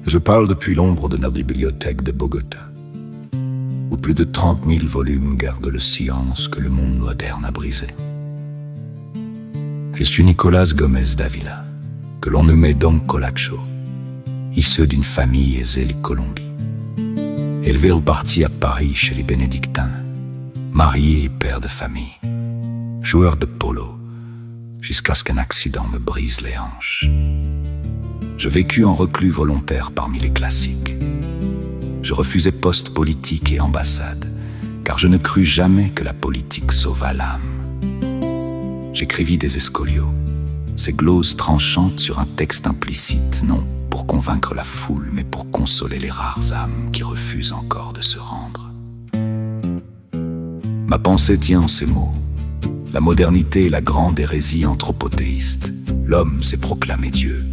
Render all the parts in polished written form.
Je parle depuis l'ombre de notre bibliothèque de Bogota, où plus de 30 000 volumes gardent le silence que le monde moderne a brisé. Je suis Nicolas Gomez d'Avila, que l'on nommait Don Colacho, issu d'une famille aisée de Colombie. Élevé au parti à Paris chez les bénédictins, marié et père de famille, joueur de polo, jusqu'à ce qu'un accident me brise les hanches. Je vécus en reclus volontaire parmi les classiques. Je refusais poste politique et ambassade, car je ne crus jamais que la politique sauvât l'âme. J'écrivis des escolios, ces gloses tranchantes sur un texte implicite, non pour convaincre la foule, mais pour consoler les rares âmes qui refusent encore de se rendre. Ma pensée tient en ces mots. La modernité est la grande hérésie anthropothéiste. L'homme s'est proclamé Dieu,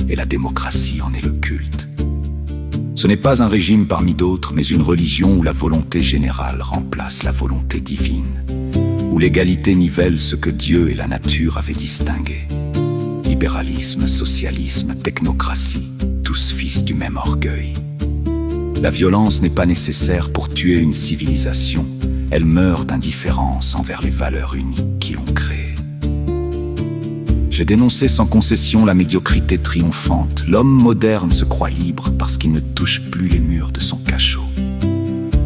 et la démocratie en est le culte. Ce n'est pas un régime parmi d'autres, mais une religion où la volonté générale remplace la volonté divine, où l'égalité nivelle ce que Dieu et la nature avaient distingué. Libéralisme, socialisme, technocratie, tous fils du même orgueil. La violence n'est pas nécessaire pour tuer une civilisation, elle meurt d'indifférence envers les valeurs uniques qui l'ont créée. J'ai dénoncé sans concession la médiocrité triomphante. L'homme moderne se croit libre parce qu'il ne touche plus les murs de son cachot.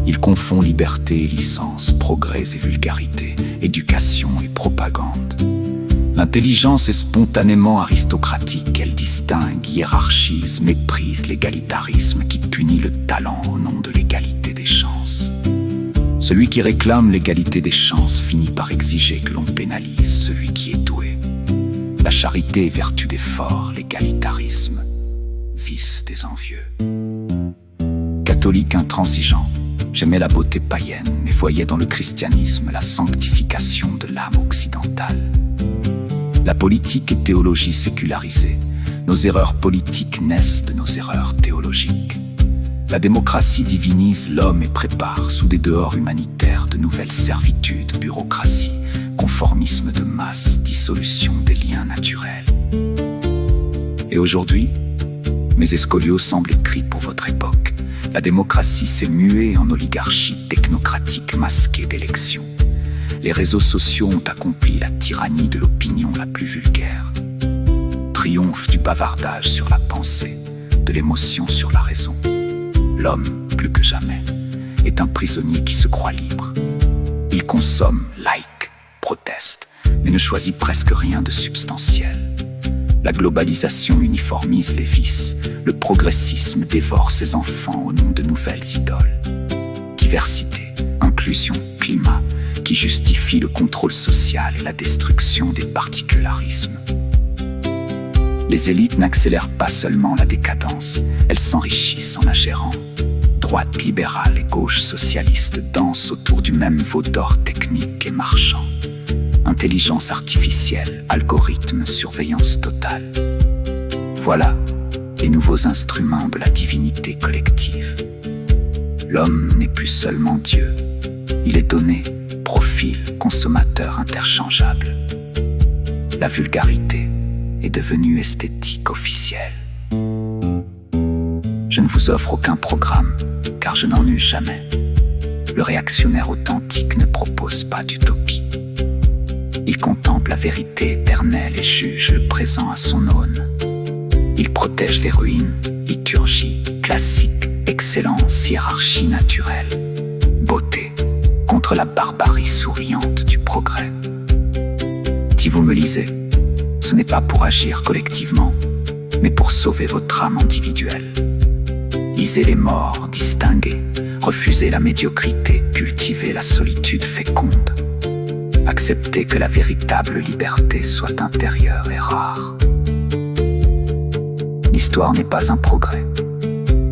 Il confond liberté et licence, progrès et vulgarité, éducation et propagande. L'intelligence est spontanément aristocratique, elle distingue, hiérarchise, méprise l'égalitarisme qui punit le talent au nom de l'égalité des chances. Celui qui réclame l'égalité des chances finit par exiger que l'on pénalise celui qui est doué. La charité est vertu des forts, l'égalitarisme, vice des envieux. Catholique intransigeant, j'aimais la beauté païenne, mais voyais dans le christianisme la sanctification de l'âme occidentale. La politique est théologie sécularisée. Nos erreurs politiques naissent de nos erreurs théologiques. La démocratie divinise l'homme et prépare, sous des dehors humanitaires, de nouvelles servitudes, bureaucratie, conformisme de masse, dissolution des liens naturels. Et aujourd'hui, mes escolios semblent écrits pour votre époque. La démocratie s'est muée en oligarchie technocratique masquée d'élections. Les réseaux sociaux ont accompli la tyrannie de l'opinion la plus vulgaire. Triomphe du bavardage sur la pensée, de l'émotion sur la raison. L'homme, plus que jamais, est un prisonnier qui se croit libre. Il consomme, like, proteste, mais ne choisit presque rien de substantiel. La globalisation uniformise les vices, le progressisme dévore ses enfants au nom de nouvelles idoles. Diversité, inclusion, climat, qui justifie le contrôle social et la destruction des particularismes. Les élites n'accélèrent pas seulement la décadence, elles s'enrichissent en la gérant. Droite libérale et gauche socialiste dansent autour du même veau d'or technique et marchand. Intelligence artificielle, algorithme, surveillance totale. Voilà les nouveaux instruments de la divinité collective. L'homme n'est plus seulement Dieu, il est donné, profil, consommateur interchangeable. La vulgarité est devenue esthétique officielle. Je ne vous offre aucun programme, car je n'en eus jamais. Le réactionnaire authentique ne propose pas d'utopie. Il contemple la vérité éternelle et juge le présent à son aune. Il protège les ruines, liturgie, classique, excellence, hiérarchie naturelle, beauté, contre la barbarie souriante du progrès. Si vous me lisez, ce n'est pas pour agir collectivement, mais pour sauver votre âme individuelle. Lisez les morts, distinguez, refusez la médiocrité, cultivez la solitude féconde. Acceptez que la véritable liberté soit intérieure et rare. L'histoire n'est pas un progrès,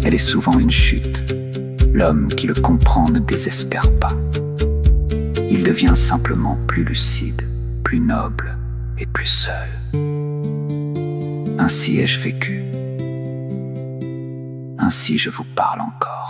elle est souvent une chute. L'homme qui le comprend ne désespère pas. Il devient simplement plus lucide, plus noble et plus seul. Ainsi ai-je vécu. Ainsi je vous parle encore.